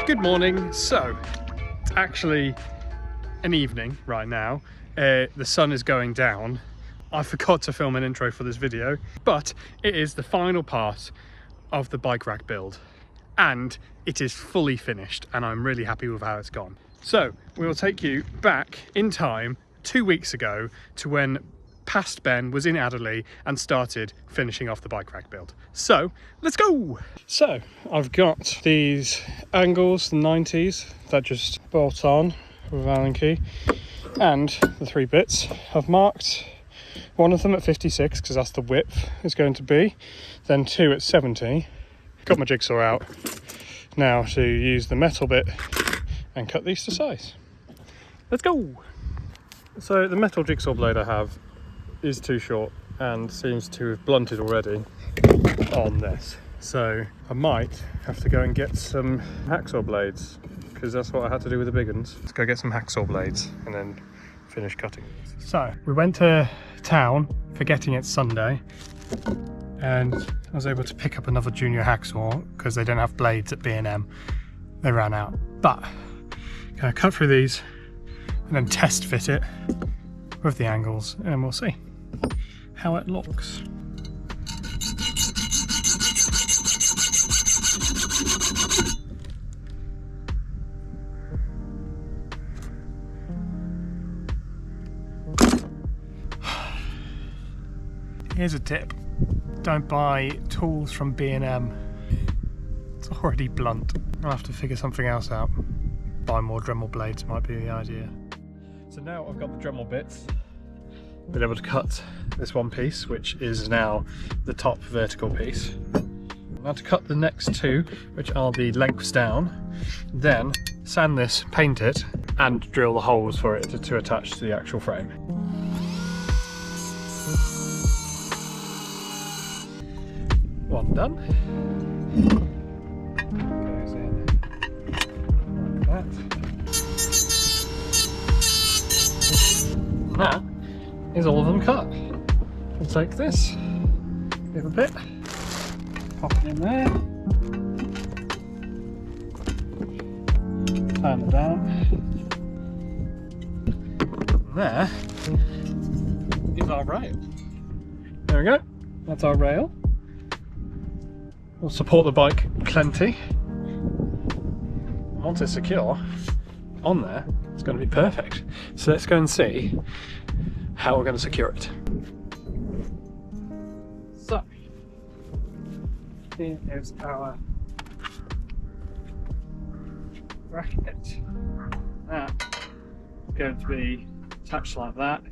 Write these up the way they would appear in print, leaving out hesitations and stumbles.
Good morning. So, it's actually an evening right now. The sun is going down. I forgot to film an intro for this video, but it is the final part of the bike rack build and it is fully finished and I'm really happy with how it's gone. So we will take you back in time 2 weeks ago to when past Ben was in Adderley and started finishing off the bike rack build. So let's go. So I've got these angles, the 90s that just bolt on with Allen key, and the 3 bits. I've marked one of them at 56 because that's the width it's going to be, then 2 at 70. Got my jigsaw out now to use the metal bit and cut these to size. Let's go. So the metal jigsaw blade I have is too short and seems to have blunted already on this, so I might have to go and get some hacksaw blades because that's what I had to do with the big ones. Let's go get some hacksaw blades and then finish cutting. So we went to town forgetting it's Sunday and I was able to pick up another junior hacksaw because they don't have blades at B&M. They ran out, but I'm gonna cut through these and then test fit it with the angles and we'll see how it looks. Here's a tip: don't buy tools from B&M. It's already blunt. I'll have to figure something else out. Buy more Dremel blades might be the idea. So now I've got the Dremel bits. Been able to cut this one piece, which is now the top vertical piece. Now to cut the next 2, which are the lengths down, then sand this, paint it, and drill the holes for it to attach to the actual frame. One done. Goes in like that. That is all of them cut. We'll take this, give a bit, pop it in there, turn it down. And there is our rail. There we go, that's our rail. We'll support the bike plenty. Once it's secure on there, it's going to be perfect. So let's go and see how we're going to secure it. So, here is our bracket. That is going to be attached like that,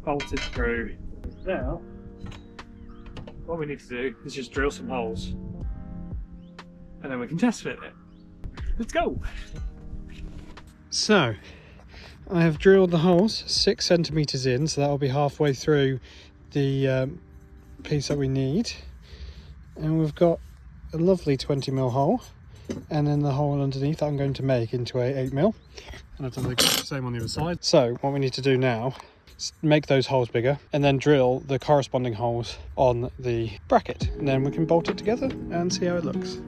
bolted through. Now, what we need to do is just drill some holes and then we can test fit it. Let's go! So, I have drilled the holes 6 centimeters in, so that will be halfway through the piece that we need. And we've got a lovely 20mm hole, and then the hole underneath that I'm going to make into a 8mm. And I've done the same on the other side. So what we need to do now is make those holes bigger and then drill the corresponding holes on the bracket. And then we can bolt it together and see how it looks.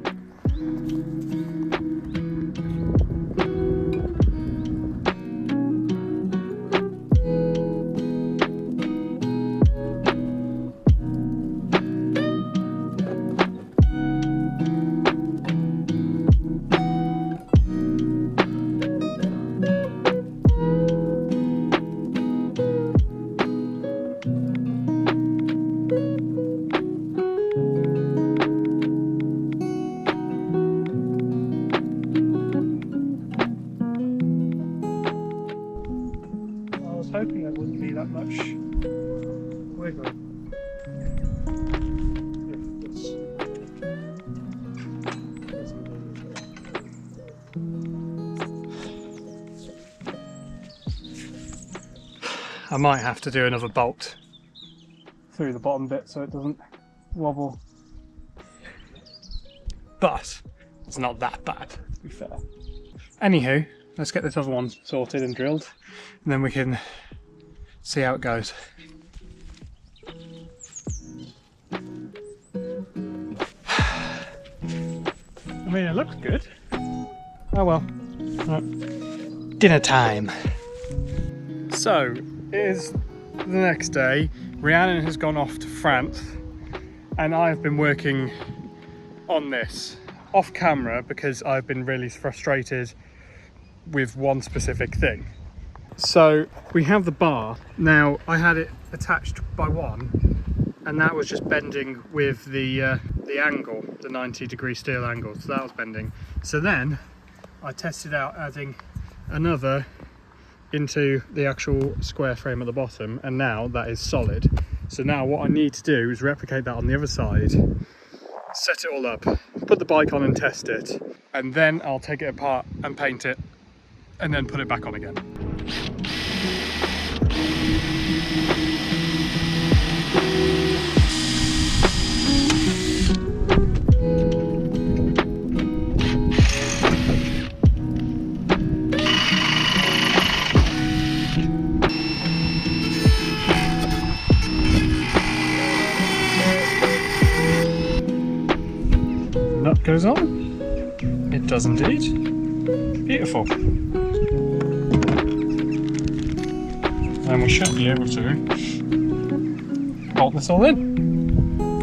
Hoping there wouldn't be that much wiggle. I might have to do another bolt through the bottom bit so it doesn't wobble, but it's not that bad, to be fair. Anywho, let's get this other one sorted and drilled, and then we can see how it goes. I mean, it looks good. I Oh well. Right. Dinner time. So, it is the next day. Rhiannon has gone off to France, and I've been working on this off camera because I've been really frustrated with one specific thing. So we have the bar. Now I had it attached by one, and that was just bending with the angle, the 90-degree steel angle, so that was bending. So then I tested out adding another into the actual square frame at the bottom, and now that is solid. So now what I need to do is replicate that on the other side, set it all up, put the bike on and test it, and then I'll take it apart and paint it and then put it back on again. Nut goes on. It does indeed. Beautiful. And we should be able to bolt this all in.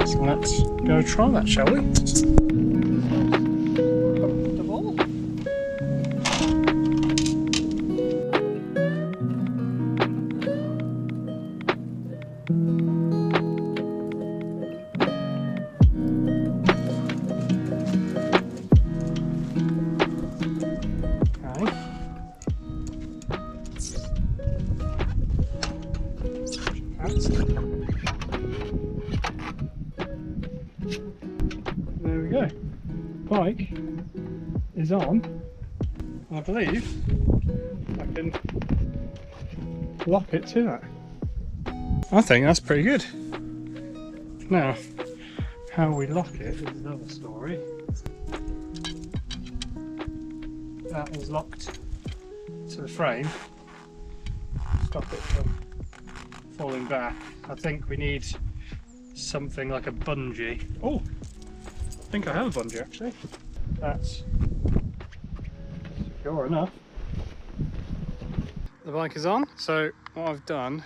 So let's go try that, shall we? There we go. Bike is on. I believe I can lock it to that. I think that's pretty good. Now, how we lock it is another story. That is locked to the frame. Stop it from falling back. I think we need something like a bungee. Oh, I think I have a bungee actually. That's secure enough. The bike is on, so what I've done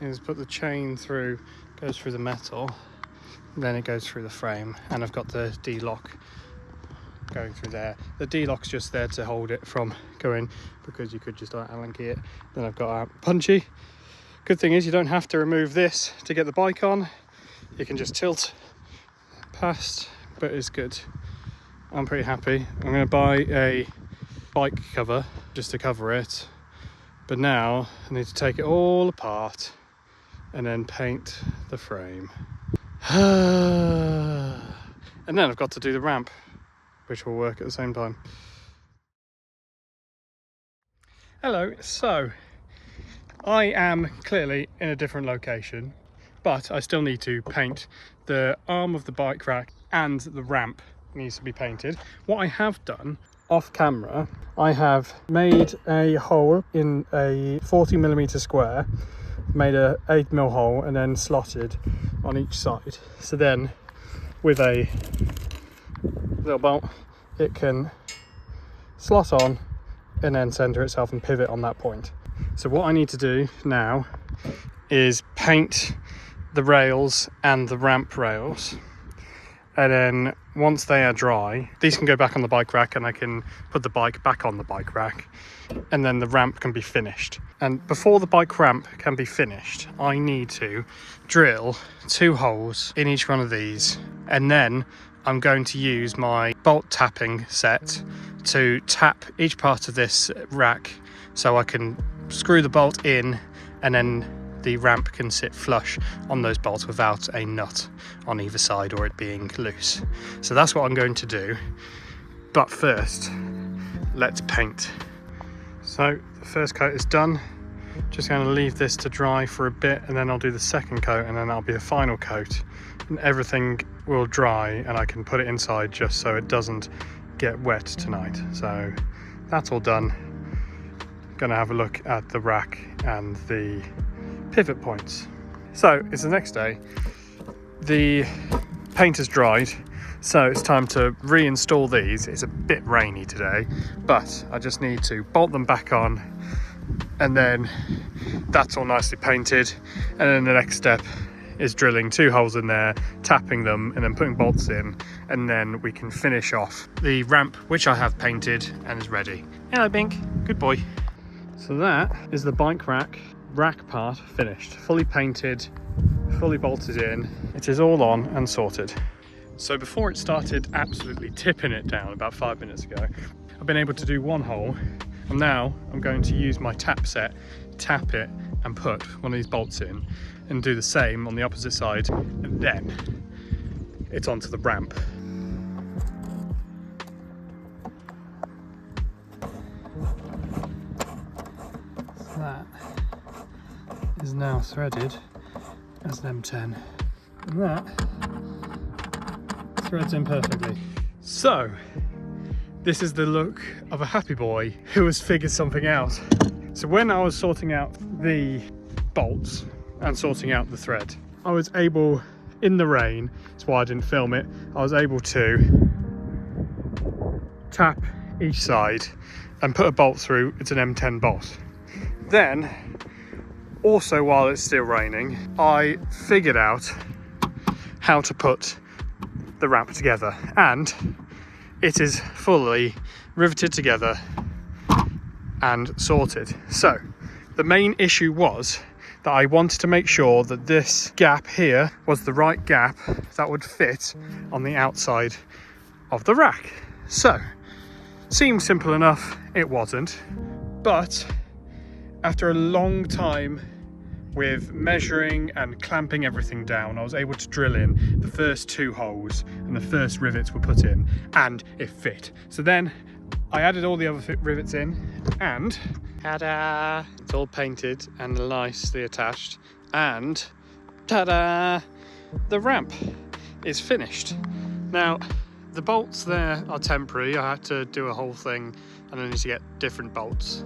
is put the chain through, goes through the metal, then it goes through the frame, and I've got the D-lock going through there. The D-lock's just there to hold it from going, because you could just Allen key it. Then I've got a punchy. Good thing is you don't have to remove this to get the bike on. You can just tilt past, but it's good. I'm pretty happy. I'm going to buy a bike cover just to cover it, but now I need to take it all apart and then paint the frame. And then I've got to do the ramp, which will work at the same time. Hello, so I am clearly in a different location, but I still need to paint the arm of the bike rack, and the ramp needs to be painted. What I have done off camera, I have made a hole in a 40mm square, made a 8mm hole and then slotted on each side. So then with a little bolt it can slot on and then center itself and pivot on that point. So what I need to do now is paint the rails and the ramp rails, and then once they are dry, these can go back on the bike rack and I can put the bike back on the bike rack, and then the ramp can be finished. And before the bike ramp can be finished, I need to drill 2 holes in each one of these, and then I'm going to use my bolt tapping set to tap each part of this rack so I can screw the bolt in, and then the ramp can sit flush on those bolts without a nut on either side or it being loose. So that's what I'm going to do. But first, let's paint. So the first coat is done. Just going to leave this to dry for a bit, and then I'll do the second coat, and then that'll be the final coat. And everything will dry and I can put it inside just so it doesn't get wet tonight. So that's all done. Gonna have a look at the rack and the pivot points. So it's the next day. The paint has dried, So it's time to reinstall these. It's a bit rainy today, but I just need to bolt them back on, and then that's all nicely painted. And then the next step is drilling 2 holes in there, tapping them, and then putting bolts in, and then we can finish off the ramp, which I have painted and is ready. Hello, Bink. Good boy. So that is the bike rack part finished, fully painted, fully bolted in. It is all on and sorted. So before it started absolutely tipping it down about 5 minutes ago, I've been able to do 1 hole, and now I'm going to use my tap set, tap it and put one of these bolts in, and do the same on the opposite side, and then it's onto the ramp. So that is now threaded as an M10, and that threads in perfectly. So this is the look of a happy boy who has figured something out. So when I was sorting out the bolts and sorting out the thread, I was able, in the rain, that's why I didn't film it, I was able to tap each side and put a bolt through. It's an M10 bolt. Then, also while it's still raining, I figured out how to put the ramp together, and it is fully riveted together and sorted. So the main issue was that I wanted to make sure that this gap here was the right gap that would fit on the outside of the rack. So seemed simple enough, it wasn't, but after a long time with measuring and clamping everything down, I was able to drill in the first 2 holes, and the first rivets were put in, and it fit. So then I added all the other rivets in, and ta-da! It's all painted and nicely attached, and ta-da! The ramp is finished. Now, the bolts there are temporary. I had to do a whole thing, and I need to get different bolts.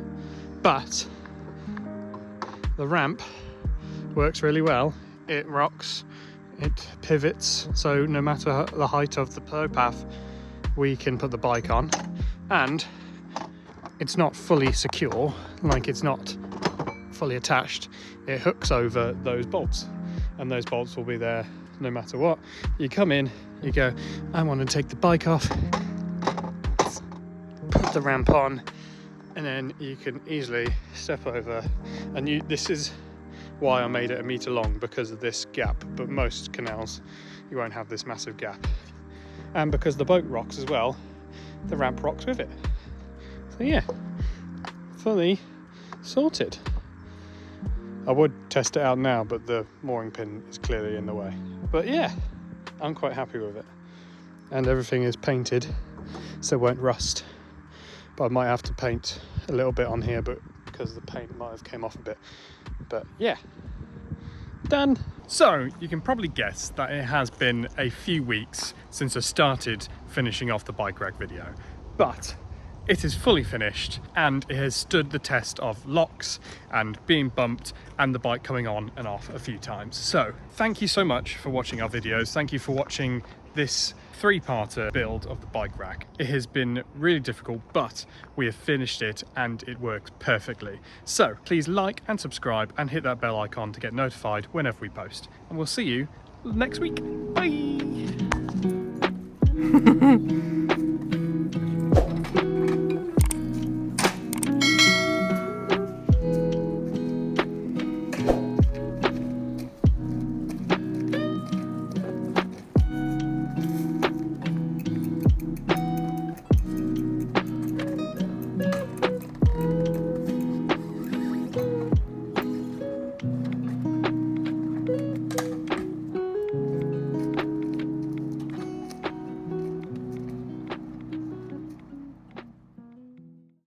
But the ramp works really well. It rocks, it pivots, so no matter the height of the towpath, we can put the bike on, and it's not fully secure, like it's not fully attached. It hooks over those bolts, and those bolts will be there no matter what. You come in, you go, I want to take the bike off, put the ramp on, and then you can easily step over. And this is why I made it 1 meter long, because of this gap, but most canals you won't have this massive gap. And because the boat rocks as well, the ramp rocks with it. So yeah, fully sorted. I would test it out now, but the mooring pin is clearly in the way. But yeah, I'm quite happy with it. And everything is painted, so it won't rust. But I might have to paint a little bit on here, but because the paint might have came off a bit. But yeah, done. So you can probably guess that it has been a few weeks since I started finishing off the bike rack video, but it is fully finished, and it has stood the test of locks and being bumped and the bike coming on and off a few times. So thank you so much for watching our videos. Thank you for watching this 3-parter build of the bike rack. It has been really difficult, but we have finished it and it works perfectly. So please like and subscribe and hit that bell icon to get notified whenever we post. And we'll see you next week. Bye!